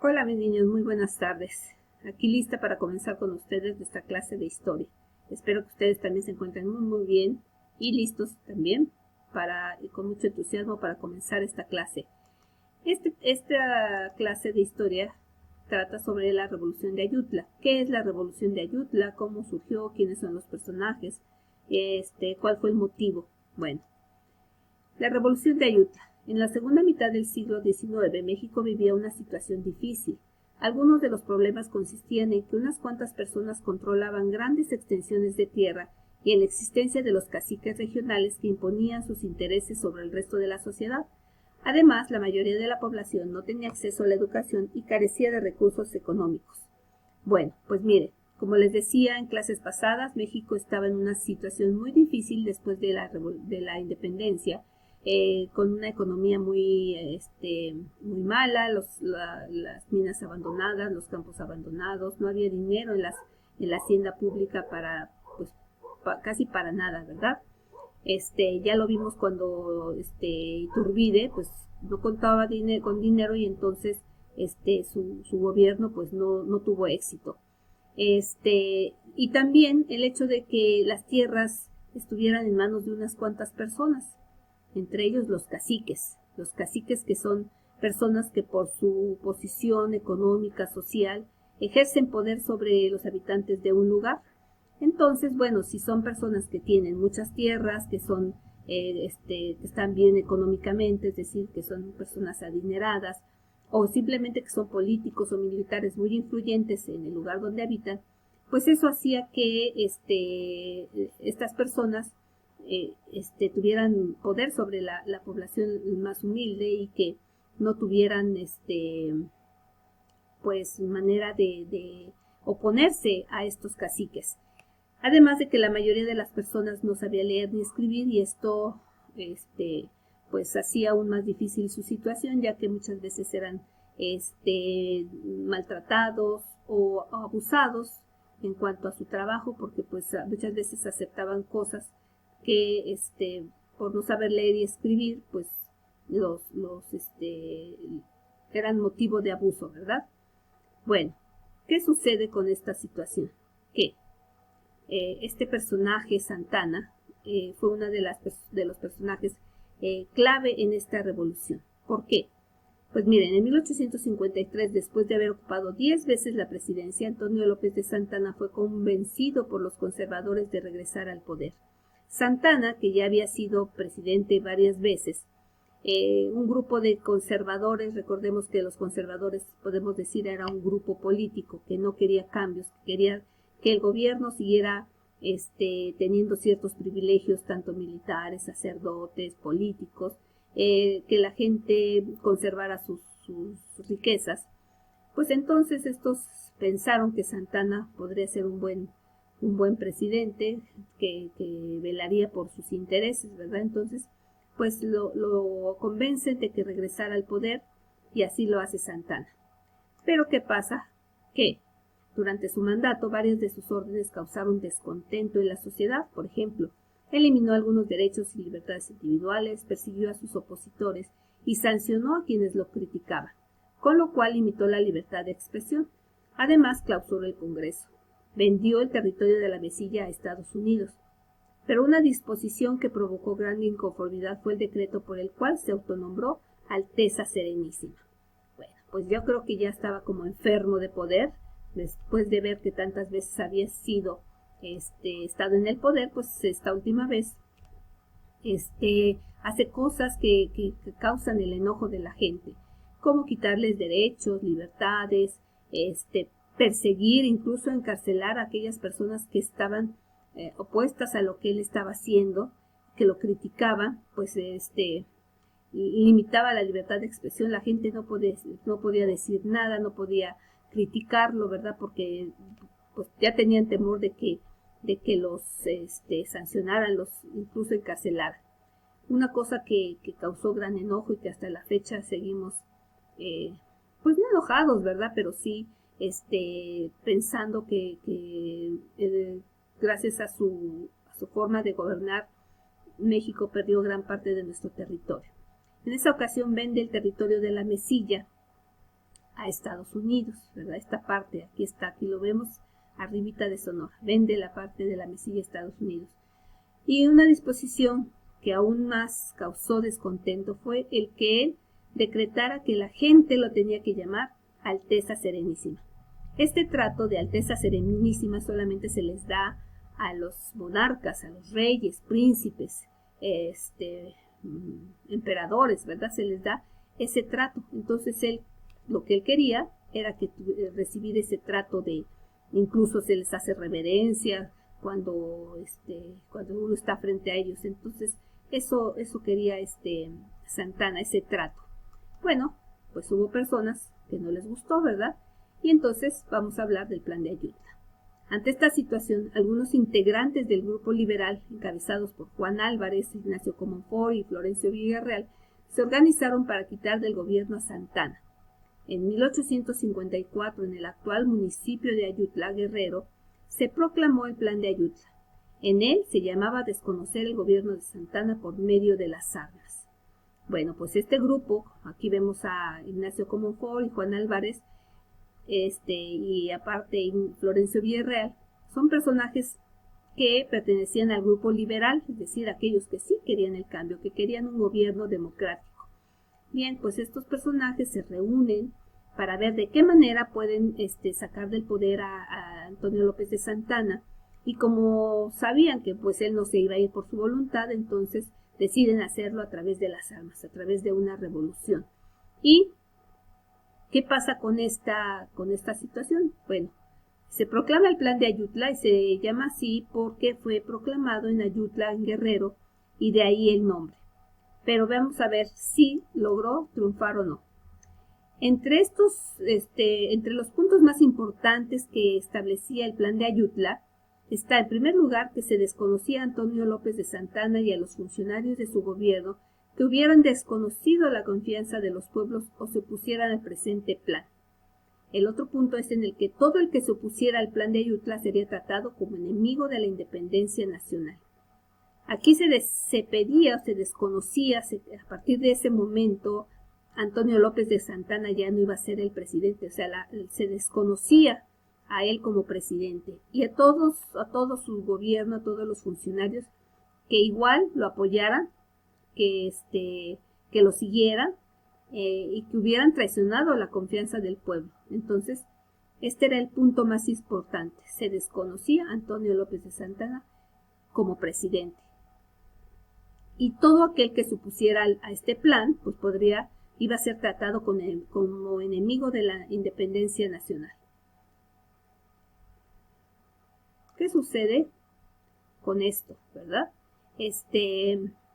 Hola mis niños, muy buenas tardes. Aquí lista para comenzar con ustedes esta clase de historia. Espero que ustedes también se encuentren muy bien y listos también y con mucho entusiasmo para comenzar esta clase. Esta clase de historia trata sobre la Revolución de Ayutla. ¿Qué es la Revolución de Ayutla? ¿Cómo surgió? ¿Quiénes son los personajes? ¿Cuál fue el motivo? Bueno, la Revolución de Ayutla. En la segunda mitad del siglo XIX, México vivía una situación difícil. Algunos de los problemas consistían en que unas cuantas personas controlaban grandes extensiones de tierra y en la existencia de los caciques regionales que imponían sus intereses sobre el resto de la sociedad. Además, la mayoría de la población no tenía acceso a la educación y carecía de recursos económicos. Bueno, pues mire, como les decía en clases pasadas, México estaba en una situación muy difícil después de la independencia, con una economía muy mala, las minas abandonadas, los campos abandonados, no había dinero en la hacienda pública casi para nada, ¿verdad? Ya lo vimos cuando Iturbide pues no contaba con dinero y entonces su gobierno pues no tuvo éxito. Y también el hecho de que las tierras estuvieran en manos de unas cuantas personas, entre ellos los caciques que son personas que por su posición económica, social, ejercen poder sobre los habitantes de un lugar. Entonces, bueno, si son personas que tienen muchas tierras, que están bien económicamente, es decir, que son personas adineradas, o simplemente que son políticos o militares muy influyentes en el lugar donde habitan, pues eso hacía que estas personas tuvieran poder sobre la población más humilde y que no tuvieran pues manera de oponerse a estos caciques. Además de que la mayoría de las personas no sabía leer ni escribir y esto pues hacía aún más difícil su situación, ya que muchas veces eran maltratados o abusados en cuanto a su trabajo, porque pues muchas veces aceptaban cosas que por no saber leer y escribir pues los eran motivo de abuso, ¿verdad? Bueno, ¿qué sucede con esta situación? Que este personaje, Santana, fue uno de los personajes clave en esta revolución. ¿Por qué? Pues miren, en 1853, después de haber ocupado 10 veces la presidencia, Antonio López de Santana fue convencido por los conservadores de regresar al poder. Santana, que ya había sido presidente varias veces, un grupo de conservadores, recordemos que los conservadores, podemos decir, era un grupo político que no quería cambios, que quería que el gobierno siguiera teniendo ciertos privilegios, tanto militares, sacerdotes, políticos, que la gente conservara sus riquezas. Pues entonces estos pensaron que Santana podría ser un buen presidente que velaría por sus intereses, ¿verdad? Entonces pues lo convencen de que regresara al poder y así lo hace Santana. Pero ¿qué pasa? Que durante su mandato varias de sus órdenes causaron descontento en la sociedad. Por ejemplo, eliminó algunos derechos y libertades individuales, persiguió a sus opositores y sancionó a quienes lo criticaban, con lo cual limitó la libertad de expresión. Además, clausuró el Congreso. Vendió el territorio de la Mesilla a Estados Unidos. Pero una disposición que provocó gran inconformidad fue el decreto por el cual se autonombró Alteza Serenísima. Bueno, pues yo creo que ya estaba como enfermo de poder, después de ver que tantas veces había sido estado en el poder, pues esta última vez hace cosas que causan el enojo de la gente, como quitarles derechos, libertades, perseguir, incluso encarcelar a aquellas personas que estaban opuestas a lo que él estaba haciendo, que lo criticaban, pues limitaba la libertad de expresión, la gente no podía decir nada, no podía criticarlo, ¿verdad? Porque pues ya tenían temor de que los sancionaran, los incluso encarcelaran. Una cosa que causó gran enojo y que hasta la fecha seguimos pues no enojados, ¿verdad? Pero sí pensando que gracias a su forma de gobernar, México perdió gran parte de nuestro territorio. En esa ocasión vende el territorio de la Mesilla a Estados Unidos, ¿verdad? Esta parte, aquí está, aquí lo vemos, arribita de Sonora, vende la parte de la mesilla a Estados Unidos. Y una disposición que aún más causó descontento fue el que él decretara que la gente lo tenía que llamar Alteza Serenísima. Este trato de Alteza Serenísima solamente se les da a los monarcas, a los reyes, príncipes, emperadores, ¿verdad? Se les da ese trato. Entonces lo que él quería era que recibir ese trato de, incluso se les hace reverencia cuando uno está frente a ellos. Entonces eso quería Santana, ese trato. Bueno, pues hubo personas que no les gustó, ¿verdad? Y entonces vamos a hablar del plan de Ayutla. Ante esta situación, algunos integrantes del grupo liberal, encabezados por Juan Álvarez, Ignacio Comonfort y Florencio Villarreal, se organizaron para quitar del gobierno a Santana. En 1854, en el actual municipio de Ayutla, Guerrero, se proclamó el plan de Ayutla. En él se llamaba desconocer el gobierno de Santana por medio de las armas. Bueno, pues este grupo, aquí vemos a Ignacio Comonfort y Juan Álvarez, y aparte Florencio Villarreal, son personajes que pertenecían al grupo liberal, es decir, aquellos que sí querían el cambio, que querían un gobierno democrático. Bien, pues estos personajes se reúnen para ver de qué manera pueden sacar del poder a Antonio López de Santana, y como sabían que pues él no se iba a ir por su voluntad, entonces deciden hacerlo a través de las armas, a través de una revolución. ¿Y qué pasa con esta situación? Bueno, se proclama el plan de Ayutla y se llama así porque fue proclamado en Ayutla, en Guerrero, y de ahí el nombre. Pero vamos a ver si logró triunfar o no. Entre los puntos más importantes que establecía el plan de Ayutla está, en primer lugar, que se desconocía a Antonio López de Santana y a los funcionarios de su gobierno que hubieran desconocido la confianza de los pueblos o se opusieran al presente plan. El otro punto es en el que todo el que se opusiera al plan de Ayutla sería tratado como enemigo de la independencia nacional. Aquí se pedía, se desconocía, a partir de ese momento, Antonio López de Santana ya no iba a ser el presidente, o sea, se desconocía a él como presidente, y a todo su gobierno, a todos los funcionarios que igual lo apoyaran, que lo siguieran, y que hubieran traicionado la confianza del pueblo. Entonces, este era el punto más importante. Se desconocía a Antonio López de Santana como presidente. Y todo aquel que se opusiera a este plan, pues iba a ser tratado como enemigo de la independencia nacional. ¿Qué sucede con esto, verdad?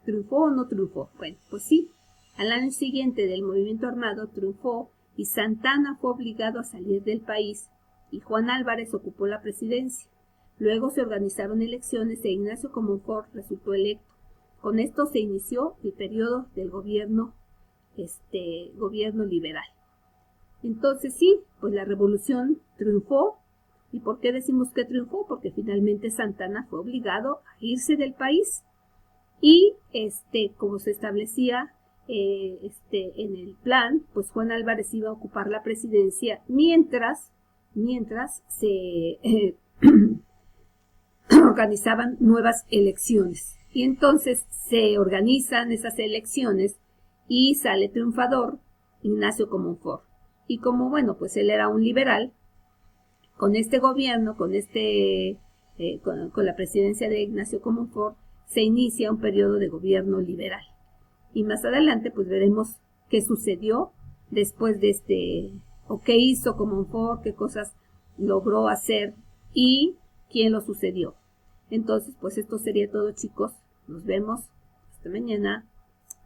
¿Triunfó o no triunfó? Bueno, pues sí. Al año siguiente del movimiento armado triunfó y Santana fue obligado a salir del país y Juan Álvarez ocupó la presidencia. Luego se organizaron elecciones e Ignacio Comonfort resultó electo. Con esto se inició el periodo del gobierno liberal. Entonces sí, pues la revolución triunfó. ¿Y por qué decimos que triunfó? Porque finalmente Santana fue obligado a irse del país y como se establecía en el plan, pues Juan Álvarez iba a ocupar la presidencia mientras se organizaban nuevas elecciones. Y entonces se organizan esas elecciones y sale triunfador Ignacio Comonfort. Y como, bueno, pues él era un liberal, con este gobierno, con la presidencia de Ignacio Comonfort, se inicia un periodo de gobierno liberal. Y más adelante, pues veremos qué sucedió después de o qué hizo Comonfort, qué cosas logró hacer y quién lo sucedió. Entonces, pues esto sería todo, chicos. Nos vemos hasta mañana.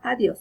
Adiós.